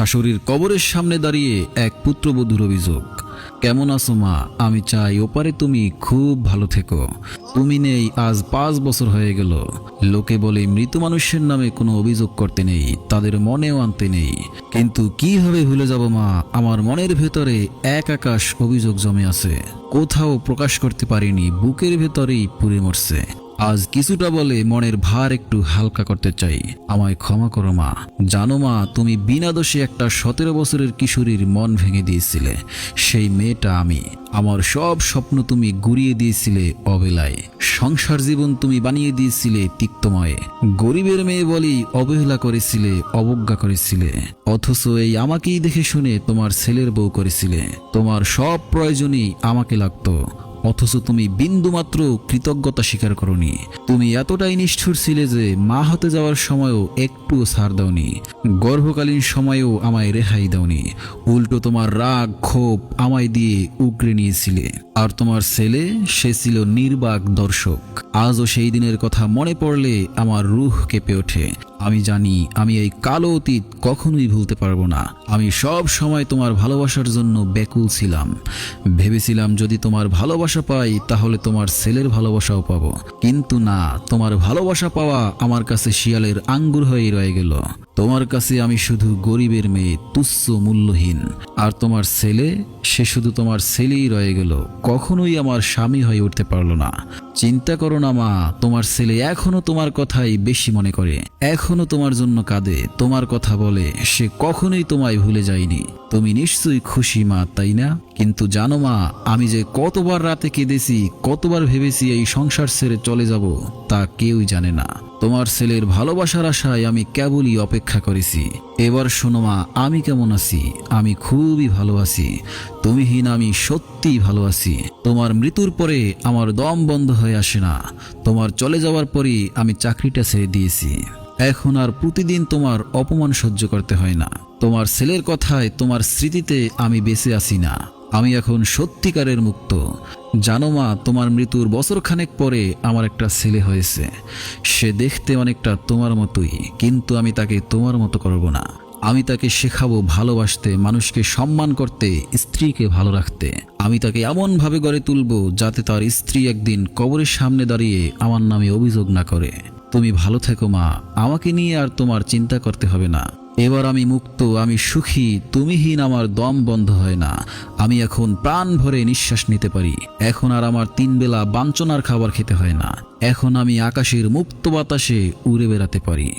শাশুড়ির কবরের সামনে দাঁড়িয়ে এক পুত্রবধূর অভিযোগ। কেমন আছো মা? আমি চাই ওপারে তুমি খুব ভালো থেকো। তুমি নেই আজ 5 বছর হয়ে গেল। লোকে বলে মৃত মানুষের নামে কোনো অভিযোগ করতে নেই, তাদের মনেও আনতে নেই। কিন্তু কিভাবে ভুলে যাব মা, আমার মনের ভেতরে এক আকাশ অভিযোগ জমে আছে, কোথাও প্রকাশ করতে পারিনি, বুকের ভেতরেই পুড়ে মরছে। আজ কিছুটা বলে মনের ভার একটু হালকা করতে চাই। আমায় ক্ষমা করো মা। জানো মা, তুমি বিনা দোষে একটা 17 বছরের কিশোরীর মন ভেঙে দিয়েছিলে। সেই মেয়েটা আমি। আমার সব স্বপ্ন তুমি গুড়িয়ে দিয়েছিলে অবেলায়। সংসার জীবন তুমি বানিয়ে দিয়েছিলে তিক্তময়ে। গরিবের মেয়ে বলেই অবহেলা করেছিলে, অবজ্ঞা করেছিলে। অথচ এই আমাকেই দেখে শুনে তোমার ছেলের বউ করেছিলে। তোমার সব প্রয়োজনই আমাকে লাগতো, অথচ তুমি বিন্দুমাত্র কৃতজ্ঞতা স্বীকার করনি। তুমি এতটাই নিষ্ঠুর ছিলে যে মা হতে যাওয়ার সময়ও একটুও ছাড় দাওনি, গর্ভকালীন সময়েও আমায় রেহাই দাওনি। উল্টো তোমার রাগ ক্ষোভ আমায় দিয়ে উগরে নিয়েছিলে। আর তোমার ছেলে, সে ছিল নির্বাক দর্শক। আজও সেই দিনের কথা মনে পড়লে আমার রুহ কেঁপে ওঠে। আমি জানি আমি এই কালো অতীত কখনোই ভুলতে পারবো না। আমি সব সময় তোমার ভালোবাসার জন্য ব্যাকুল ছিলাম। ভেবেছিলাম যদি তোমার ভালোবাসা পাই তাহলে তোমার ছেলের ভালোবাসাও পাবো। কিন্তু না, তোমার ভালোবাসা পাওয়া আমার কাছে শিয়ালের আঙ্গুর হয়ে রয়ে গেল। তোমার কাছে আমি শুধু গরিবের মেয়ে, তুচ্ছ মূল্যহীন। আর তোমার ছেলে, সে শুধু তোমার ছেলেই রয়ে গেল, কখনোই আমার স্বামী হয়ে উঠতে পারলো না। চিন্তা করো না মা, তোমার ছেলে এখনো তোমার কথাই বেশি মনে করে, এখনো তোমার জন্য কাঁদে, তোমার কথা বলে। সে কখনোই তোমায় ভুলে যায়নি। তুমি নিশ্চয়ই খুশি মা, তাই না? কিন্তু জানো মা, আমি যে কতবার রাতে কেঁদেছি, কতবার ভেবেছি এই সংসার ছেড়ে চলে যাব, তা কেউই জানে না। তোমার ছেলের ভালোবাসার আশায় আমি কেবলই অপেক্ষা করেছি। এবার শোনো মা, আমি কেমন আছি। আমি খুবই ভালো আছি। তুমিহীন আমি সত্যিই ভালো আছি। তোমার মৃত্যুর পরে আমার দম বন্ধ হয়ে আসে না। তোমার চলে যাওয়ার পরই আমি চাকরিটা ছেড়ে দিয়েছি। এখন আর প্রতিদিন তোমার অপমান সহ্য করতে হয় না। তোমার ছেলের কথায়, তোমার স্মৃতিতে আমি বেঁচে আছি না। আমি এখন সত্যিকারের মুক্ত। জানো মা, তোমার মৃত্যুর বছরখানেক পরে আমার একটা ছেলে হয়েছে। সে দেখতে অনেকটা তোমার মতোই, কিন্তু আমি তাকে তোমার মতো করব না। আমি তাকে শেখাবো ভালোবাসতে, মানুষকে সম্মান করতে, স্ত্রীকে ভালো রাখতে। আমি তাকে এমনভাবে গড়ে তুলবো যাতে তার স্ত্রী একদিন কবরের সামনে দাঁড়িয়ে আমার নামে অভিযোগ না করে। তুমি ভালো থেকো মা, আমাকে নিয়ে আর তোমার চিন্তা করতে হবে না। এবার আমি মুক্ত, আমি সুখী। তুমিহীন আমার দম বন্ধ হয় না। আমি এখন প্রাণ ভরে নিঃশ্বাস নিতে পারি। এখন আর আমার 3 বেলা বাঞ্ছনার খাবার খেতে হয় না। এখন আমি আকাশের মুক্ত বাতাসে উড়ে বেড়াতে পারি।